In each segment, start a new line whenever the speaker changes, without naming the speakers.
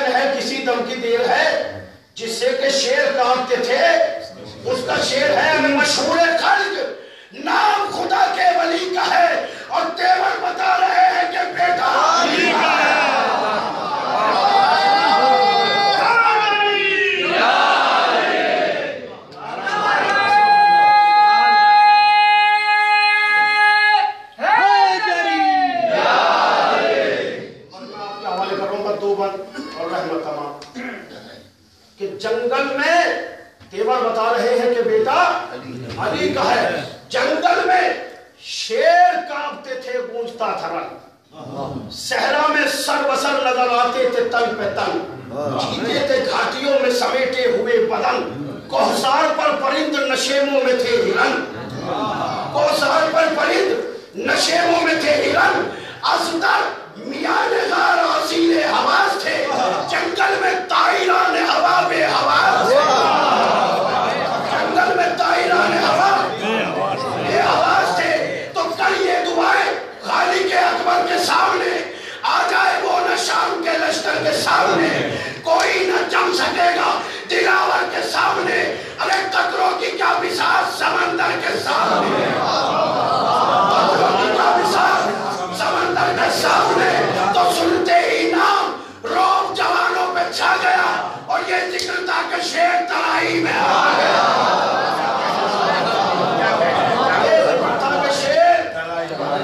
حسین ہے کسی دم کی دیر ہے، جس سے کہ شیر کانپتے تھے، اس کا شیر ہے مشہور خلق، نام خدا کے ولی کا ہے، اور تیور بتا رہے ہیں کہ بیٹا علی کا ہے۔ کہ جنگل میں تیور بتا رہے ہیں کہ بیٹا علی کا ہے، جنگل میں شیر کانپتے تھے گونجتا تھا رن، صحرا میں سر بسر نظر آتے تھے تن پہ تن، جیتے تھے گھاٹیوں میں سمیٹے ہوئے بدن، کوہسار پر پرند نشیموں میں تھے ہرن، کوہسار پر پرند نشیموں میں تھے ہرن، ازدر میان غار آسین حواس تھے، جنگل میں طائران ہوا بے حواس تھے، جنگل میں طائران ہوا بے حواس تھے۔ تو کریے دعائیں خالق اکبر کے سامنے، آ جائے وہ نہ شام کے لشکر کے سامنے، کوئی نہ جم سکے گا دلاور کے سامنے، ارے قطروں کی کیا بساط سمندر کے سامنے، قطروں کی کیا بساط سمندر کے سامنے۔ تو سنتے ہی نام روب جوانوں پہ چھا گیا، اور یہ ذکر تھا کہ شیر ترائی میں آ گیا،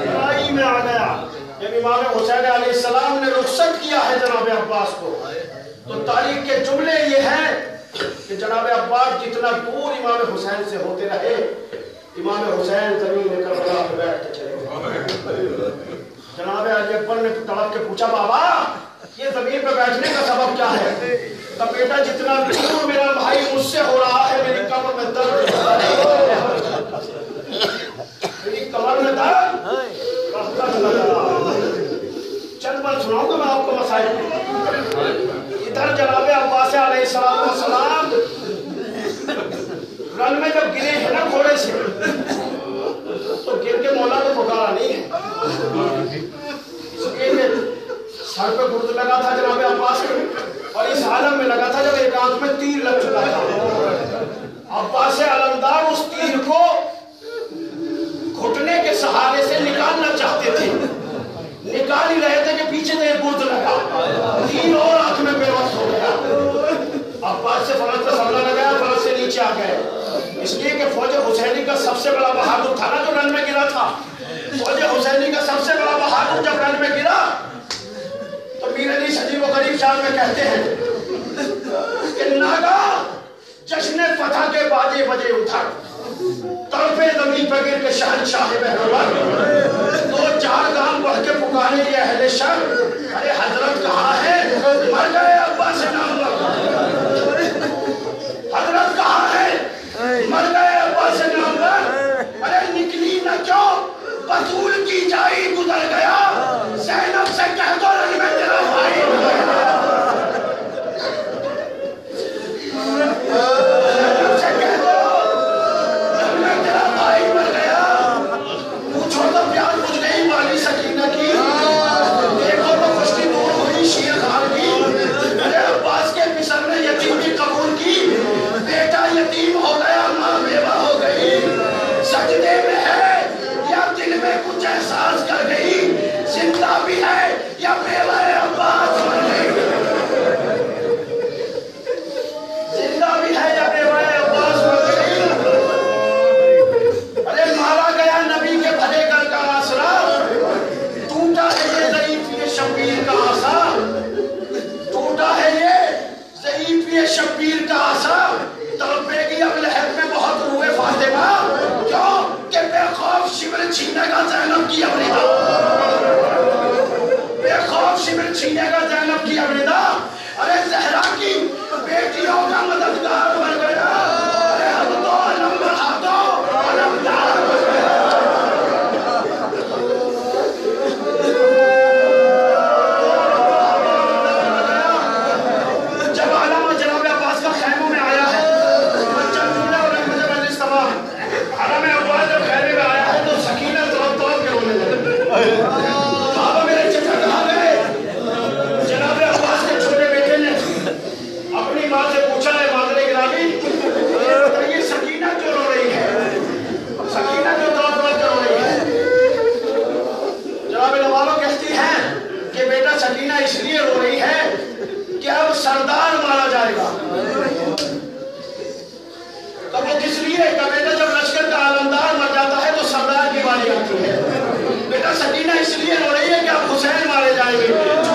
ترائی میں آ گیا۔ جب امام حسین علیہ السلام نے رخصت کیا ہے جناب عباس کو، تو تاریخ کے جملے یہ ہیں کہ جناب عباس جتنا دور امام حسین سے ہوتے رہے، امام حسین زمین کربلا پہ بیٹھتے چلے گئے۔ جناب علی اکبر نے تڑپ کے پوچھا بابا یہ زمین پہ بیٹھنے کا سبب کیا ہے؟ تو بیٹا جتنا دور میرا بھائی مجھ سے ہو رہا ہے، میری کمر میں درد ہوتا ہے، میری کمر میں درد رہتا ہے۔ چند بار سناؤں گا میں آپ کو مسائل۔ ادھر جناب عباس علیہ السلام رن میں جب گرے ہیں نا گھوڑے سے، تو گر کے مولا کو پکارا نہیں ہے، اس لیے کہ سر پہ گرد لگا تھا جناب عباس کے، اور اس عالم میں لگا تھا جب ایک آنکھ میں تیر لگ چکا تھا۔ عباس علمدار اس تیر کو گھٹنے کے سہارے سے نکالنا چاہتے تھے، نکال ہی رہے تھے کہ پیچھے سے ایک گرد لگا، تیر اور آنکھ میں بے وقت ہو گیا۔ عباس سے فرس پہ حملہ لگایا، فرس سے نیچے آ گئے، اس لیے کہ فوج حسینی کا سب سے بڑا بہادر تھا نا جو رن میں گرا تھا۔ فوج حسینی کا سب سے بڑا بہادر جب رن میں گرا تو میر علی سجیب و غریب شاہ میں کہتے ہیں کہ ناگا جشن فتح کے باجے بجے اتھر، طرفے زمین پہ گر کے شہنشاہ بہرور، دو چار گام بڑھ کے پکارے یہ اہل شر، ارے حضرت کہاں ہے؟ مر گئے عباس نامور، حضرت کہاں ہے؟ مر گئے عباس نامور، ارے نکلی نہ کیوں بطول کی جائی گزر گیا، زینب سے کہہ دو رہی میں تیرا بھائی مر گیا، زینب سے کہہ دو رہی میں تیرا بھائی مر گیا۔ پوچھو تو پیار مجھ گئی والی سکینہ کی، دیکھو تو خوشی دور ہوئی شیر خان کی، میرے عباس کے پسر نے یتیمی قبول کی، بیٹا یتیم ہو گیا ماں بیوہ ہو گئی، سجدے میں ہے یا دل میں کچھ احساس کر گئی، زندہ بھی ہے یا بیوہ عباس مر گئی، زندہ بھی ہے یا بیوہ عباس مر گئی۔ ارے مارا گیا نبی کے بھلے گھر کا آسرا، ٹوٹا ہے یہ ضعیف یہ شبیر کا آسا، ٹوٹا ہے یہ ضعیف یہ شبیر کا آسا، تڑپے گی اب لہر میں بہت روئے فاطمہ، کیوں کہ بے خوف شمر چھینے گا زینب کی ابردا، بے خوف شمر چھینے گا زینب کی ابردا، ارے زہرا کی بیٹیوں کا مددگار بن گیا، ارے ہم تو علم بڑھا دو علمدار بن گیا۔ جب علامہ جناب عباس کا خیموں میں آیا ہے، بچہ جملہ اور احمد مجلس تمام، علامہ عباس جب خیمے میں آیا ہے تو سکینہ طرف طرف کے رونے لگے، بابا میرے چچا کہاں گئے؟ سردار مارا جائے گا. تو وہ کس لیے کہ بیٹا جب لشکر کا علمدار مر جاتا ہے تو سردار کی باری آتی ہے. بیٹا سکینہ اس لیے رو رہی ہے کہ اب حسین مارے جائیں گے.